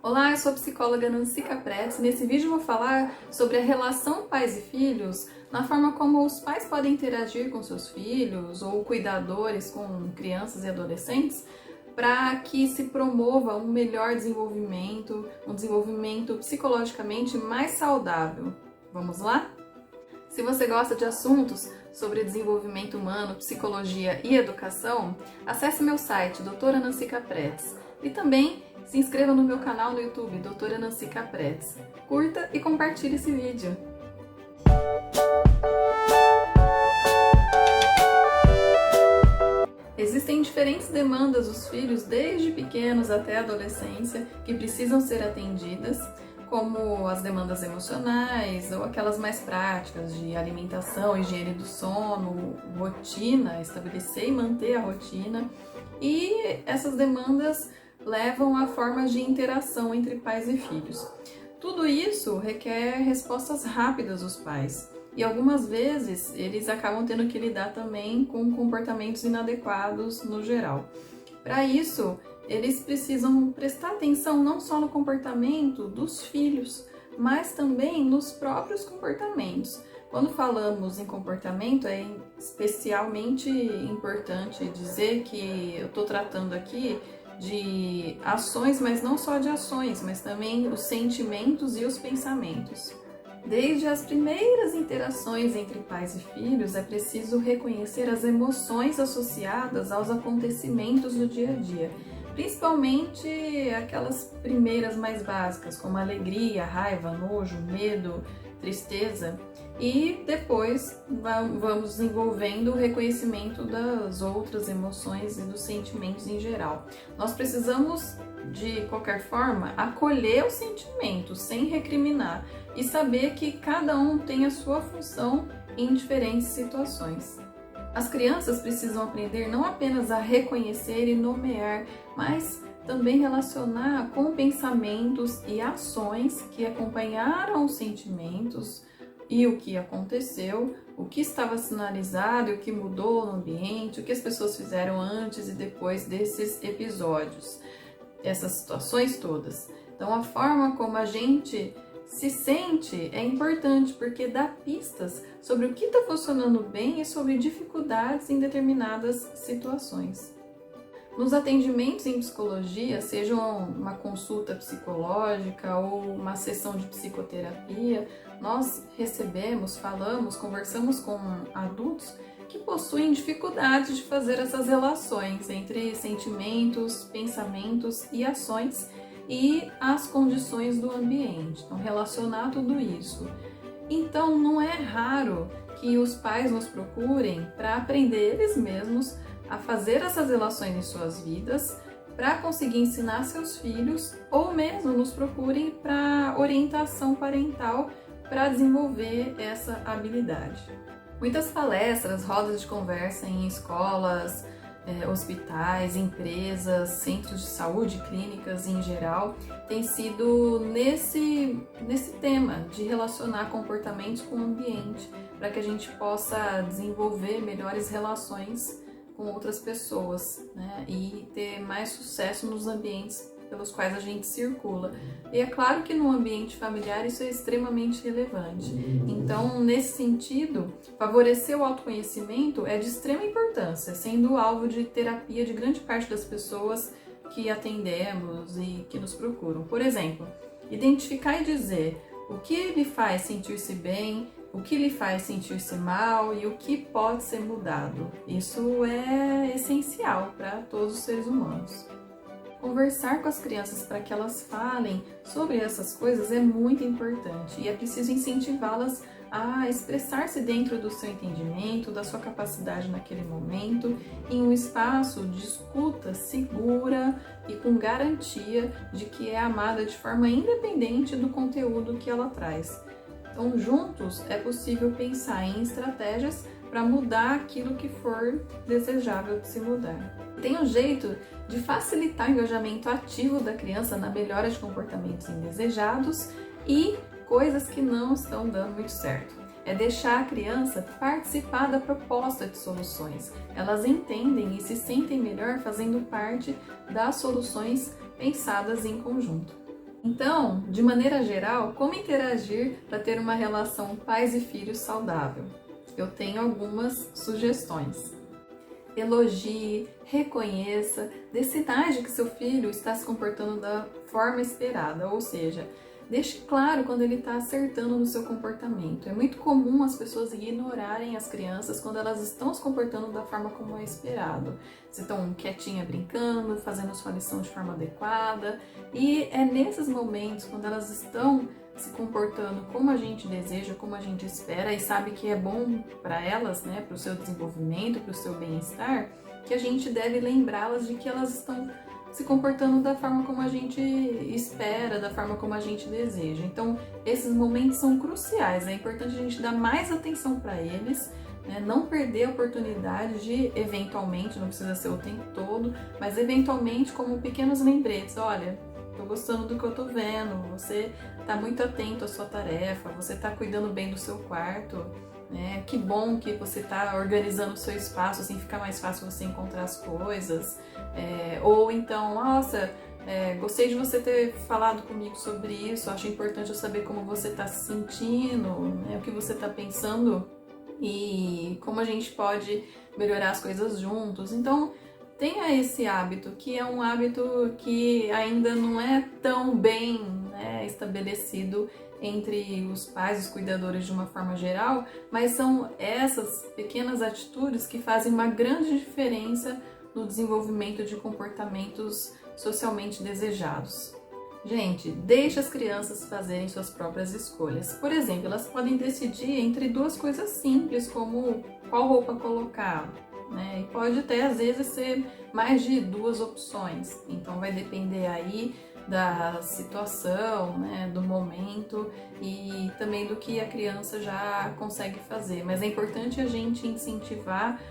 Olá, eu sou a psicóloga Nancy Capretti. Nesse vídeo eu vou falar sobre a relação pais e filhos, na forma como os pais podem interagir com seus filhos ou cuidadores com crianças e adolescentes para que se promova um melhor desenvolvimento, um desenvolvimento psicologicamente mais saudável. Vamos lá? Se você gosta de assuntos sobre desenvolvimento humano, psicologia e educação, acesse meu site, Doutora Nancy Capretti. E também se inscreva no meu canal no YouTube, Doutora Nancy Capretti. Curta e compartilhe esse vídeo. Existem diferentes demandas dos filhos, desde pequenos até a adolescência, que precisam ser atendidas, como as demandas emocionais ou aquelas mais práticas de alimentação, higiene do sono, rotina, estabelecer e manter a rotina. E essas demandas levam a formas de interação entre pais e filhos. Tudo isso requer respostas rápidas dos pais e algumas vezes eles acabam tendo que lidar também com comportamentos inadequados no geral. Para isso, eles precisam prestar atenção não só no comportamento dos filhos, mas também nos próprios comportamentos. Quando falamos em comportamento, é especialmente importante dizer que eu estou tratando aqui de ações, mas não só de ações, mas também os sentimentos e os pensamentos. Desde as primeiras interações entre pais e filhos, é preciso reconhecer as emoções associadas aos acontecimentos do dia a dia, principalmente aquelas primeiras mais básicas, como alegria, raiva, nojo, medo, tristeza, e depois vamos desenvolvendo o reconhecimento das outras emoções e dos sentimentos em geral. Nós precisamos, de qualquer forma, acolher os sentimentos sem recriminar e saber que cada um tem a sua função em diferentes situações. As crianças precisam aprender não apenas a reconhecer e nomear, mas também relacionar com pensamentos e ações que acompanharam os sentimentos e o que aconteceu, o que estava sinalizado e o que mudou no ambiente, o que as pessoas fizeram antes e depois desses episódios, essas situações todas. Então, a forma como a gente se sente é importante porque dá pistas sobre o que está funcionando bem e sobre dificuldades em determinadas situações. Nos atendimentos em psicologia, seja uma consulta psicológica ou uma sessão de psicoterapia, nós recebemos, falamos, conversamos com adultos que possuem dificuldades de fazer essas relações entre sentimentos, pensamentos e ações e as condições do ambiente. Então, relacionar tudo isso. Então, não é raro que os pais nos procurem para aprender eles mesmos a fazer essas relações em suas vidas, para conseguir ensinar seus filhos, ou mesmo nos procurem para orientação parental para desenvolver essa habilidade. Muitas palestras, rodas de conversa em escolas, hospitais, empresas, centros de saúde, clínicas em geral, têm sido nesse tema de relacionar comportamentos com o ambiente, para que a gente possa desenvolver melhores relações com outras pessoas, né? E ter mais sucesso nos ambientes pelos quais a gente circula. E é claro que no ambiente familiar isso é extremamente relevante. Então, nesse sentido, favorecer o autoconhecimento é de extrema importância, sendo alvo de terapia de grande parte das pessoas que atendemos e que nos procuram. Por exemplo, identificar e dizer o que lhe faz sentir-se bem, o que lhe faz sentir-se mal e o que pode ser mudado. Isso é essencial para todos os seres humanos. Conversar com as crianças para que elas falem sobre essas coisas é muito importante e é preciso incentivá-las a expressar-se dentro do seu entendimento, da sua capacidade naquele momento, em um espaço de escuta segura e com garantia de que é amada de forma independente do conteúdo que ela traz. Então, juntos é possível pensar em estratégias para mudar aquilo que for desejável de se mudar. Tem um jeito de facilitar o engajamento ativo da criança na melhora de comportamentos indesejados e coisas que não estão dando muito certo. É deixar a criança participar da proposta de soluções. Elas entendem e se sentem melhor fazendo parte das soluções pensadas em conjunto. Então, de maneira geral, como interagir para ter uma relação pais e filhos saudável? Eu tenho algumas sugestões. Elogie, reconheça, dê sinais de que seu filho está se comportando da forma esperada, ou seja, deixe claro quando ele está acertando no seu comportamento. É muito comum as pessoas ignorarem as crianças quando elas estão se comportando da forma como é esperado. Se estão quietinha brincando, fazendo sua lição de forma adequada, e é nesses momentos, quando elas estão se comportando como a gente deseja, como a gente espera e sabe que é bom para elas, né, para o seu desenvolvimento, para o seu bem-estar, que a gente deve lembrá-las de que elas estão se comportando da forma como a gente espera, da forma como a gente deseja. Então, esses momentos são cruciais, é importante a gente dar mais atenção para eles, né, não perder a oportunidade de, eventualmente, não precisa ser o tempo todo, mas eventualmente como pequenos lembretes, olha, tô gostando do que eu tô vendo, você tá muito atento à sua tarefa, você tá cuidando bem do seu quarto, né? Que bom que você tá organizando o seu espaço, assim fica mais fácil você encontrar as coisas. Ou então, nossa, gostei de você ter falado comigo sobre isso, acho importante eu saber como você tá se sentindo, né? O que você tá pensando e como a gente pode melhorar as coisas juntos. Então, tenha esse hábito, que é um hábito que ainda não é tão bem, né, estabelecido entre os pais, os cuidadores de uma forma geral, mas são essas pequenas atitudes que fazem uma grande diferença no desenvolvimento de comportamentos socialmente desejados. Gente, deixe as crianças fazerem suas próprias escolhas. Por exemplo, elas podem decidir entre duas coisas simples, como qual roupa colocar, né? E pode até às vezes ser mais de duas opções. Então vai depender aí da situação, né, do momento e também do que a criança já consegue fazer. Mas é importante a gente incentivar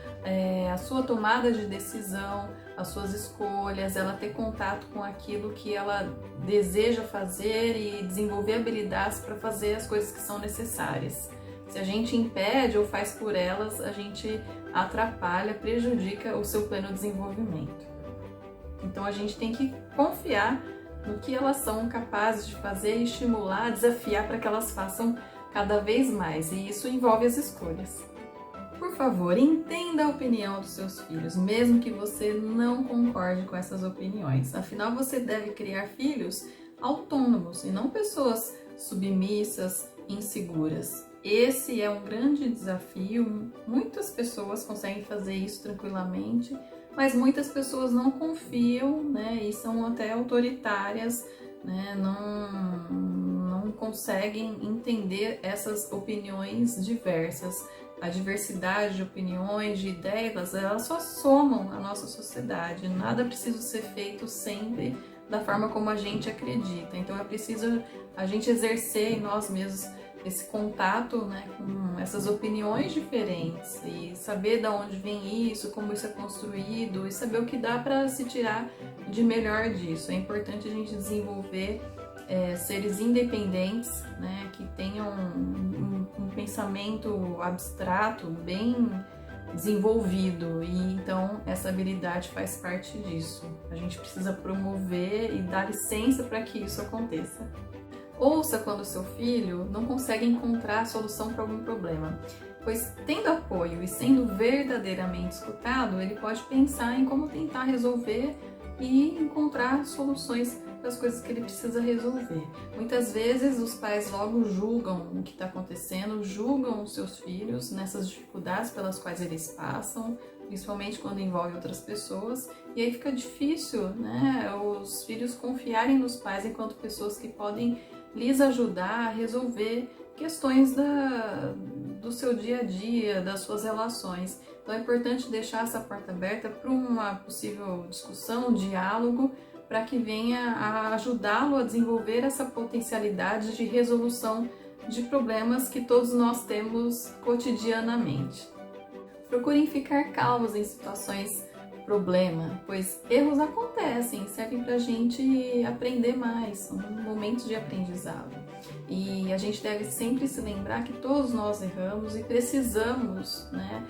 a sua tomada de decisão, as suas escolhas, ela ter contato com aquilo que ela deseja fazer e desenvolver habilidades para fazer as coisas que são necessárias. Se a gente impede ou faz por elas, a gente atrapalha, prejudica o seu pleno desenvolvimento. Então a gente tem que confiar no que elas são capazes de fazer e estimular, desafiar para que elas façam cada vez mais. E isso envolve as escolhas. Por favor, entenda a opinião dos seus filhos, mesmo que você não concorde com essas opiniões. Afinal, você deve criar filhos autônomos e não pessoas submissas, inseguras. Esse é um grande desafio. Muitas pessoas conseguem fazer isso tranquilamente, mas muitas pessoas não confiam, né, e são até autoritárias, né, não conseguem entender essas opiniões diversas. A diversidade de opiniões, de ideias, elas só somam a nossa sociedade. Nada precisa ser feito sempre da forma como a gente acredita. Então é preciso a gente exercer em nós mesmos esse contato, né, com essas opiniões diferentes e saber de onde vem isso, como isso é construído e saber o que dá para se tirar de melhor disso. É importante a gente desenvolver seres independentes, né, que tenham um pensamento abstrato bem desenvolvido e então essa habilidade faz parte disso. A gente precisa promover e dar licença para que isso aconteça. Ouça quando seu filho não consegue encontrar a solução para algum problema, pois tendo apoio e sendo verdadeiramente escutado, ele pode pensar em como tentar resolver e encontrar soluções para as coisas que ele precisa resolver. Muitas vezes os pais logo julgam o que está acontecendo, julgam os seus filhos nessas dificuldades pelas quais eles passam, principalmente quando envolve outras pessoas, e aí fica difícil, né, os filhos confiarem nos pais enquanto pessoas que podem lhes ajudar a resolver questões do seu dia a dia, das suas relações. Então é importante deixar essa porta aberta para uma possível discussão, diálogo, para que venha a ajudá-lo a desenvolver essa potencialidade de resolução de problemas que todos nós temos cotidianamente. Procurem ficar calmos em situações problema, pois erros acontecem, servem para a gente aprender mais, são momentos de aprendizado. E a gente deve sempre se lembrar que todos nós erramos e precisamos, né,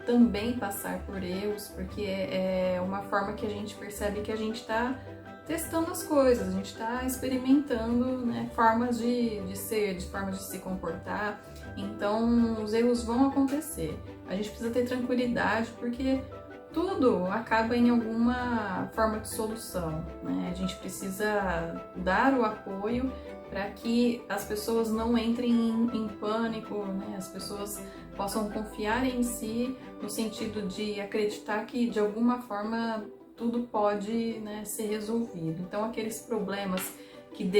também passar por erros, porque é uma forma que a gente percebe que a gente está testando as coisas, a gente está experimentando, né, formas de ser, de formas de se comportar. Então os erros vão acontecer. A gente precisa ter tranquilidade porque tudo acaba em alguma forma de solução, né? A gente precisa dar o apoio para que as pessoas não entrem em pânico, né? As pessoas possam confiar em si no sentido de acreditar que de alguma forma tudo pode, né, ser resolvido. Então aqueles problemas que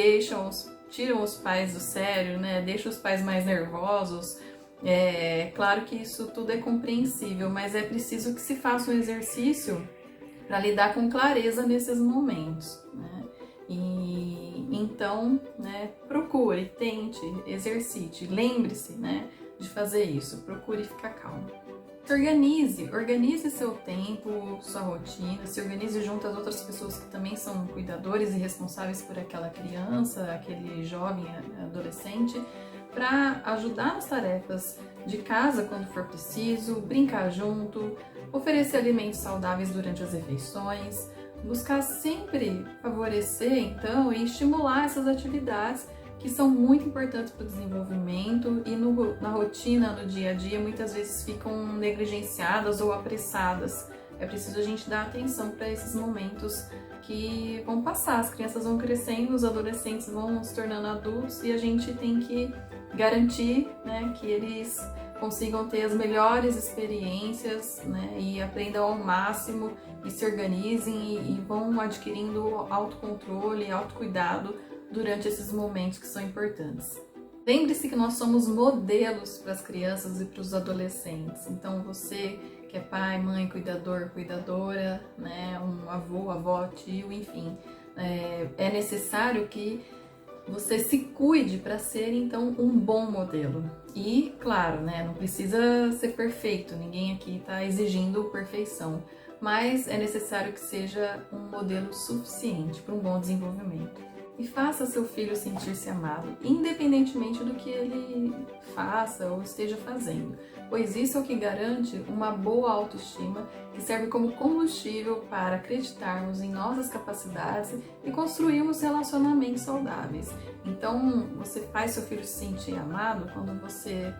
tiram os pais do sério, né? Deixam os pais mais nervosos. É claro que isso tudo é compreensível, mas é preciso que se faça um exercício para lidar com clareza nesses momentos, né? E então, né, procure, tente, exercite, lembre-se, né, de fazer isso, procure ficar calmo. Organize seu tempo, sua rotina, se organize junto às outras pessoas que também são cuidadores e responsáveis por aquela criança, aquele jovem, adolescente, para ajudar nas tarefas de casa quando for preciso, brincar junto, oferecer alimentos saudáveis durante as refeições, buscar sempre favorecer então e estimular essas atividades que são muito importantes para o desenvolvimento e na rotina, no dia a dia, muitas vezes ficam negligenciadas ou apressadas. É preciso a gente dar atenção para esses momentos que vão passar, as crianças vão crescendo, os adolescentes vão se tornando adultos e a gente tem que garantir, né, que eles consigam ter as melhores experiências, né, e aprendam ao máximo e se organizem e vão adquirindo autocontrole e autocuidado durante esses momentos que são importantes. Lembre-se que nós somos modelos para as crianças e para os adolescentes. Então você que é pai, mãe, cuidador, cuidadora, né, um avô, avó, tio, enfim, é necessário que você se cuide para ser então um bom modelo. E claro, né, não precisa ser perfeito, ninguém aqui está exigindo perfeição, mas é necessário que seja um modelo suficiente para um bom desenvolvimento. E faça seu filho sentir-se amado, independentemente do que ele faça ou esteja fazendo, pois isso é o que garante uma boa autoestima que serve como combustível para acreditarmos em nossas capacidades e construirmos relacionamentos saudáveis. Então, você faz seu filho se sentir amado quando você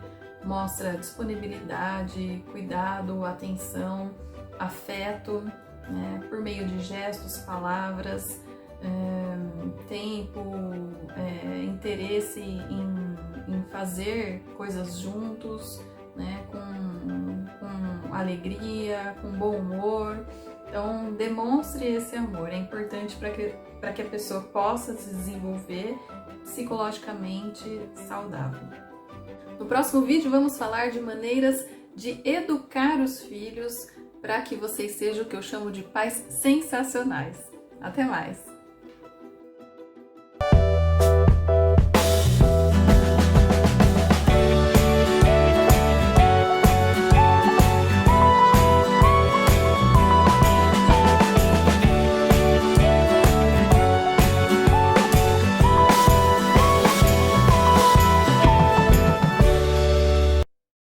mostra disponibilidade, cuidado, atenção, afeto, né, por meio de gestos, palavras, tempo, interesse em fazer coisas juntos, né, com alegria, com bom humor. Então, demonstre esse amor. É importante para que a pessoa possa se desenvolver psicologicamente saudável. No próximo vídeo, vamos falar de maneiras de educar os filhos para que vocês sejam o que eu chamo de pais sensacionais. Até mais!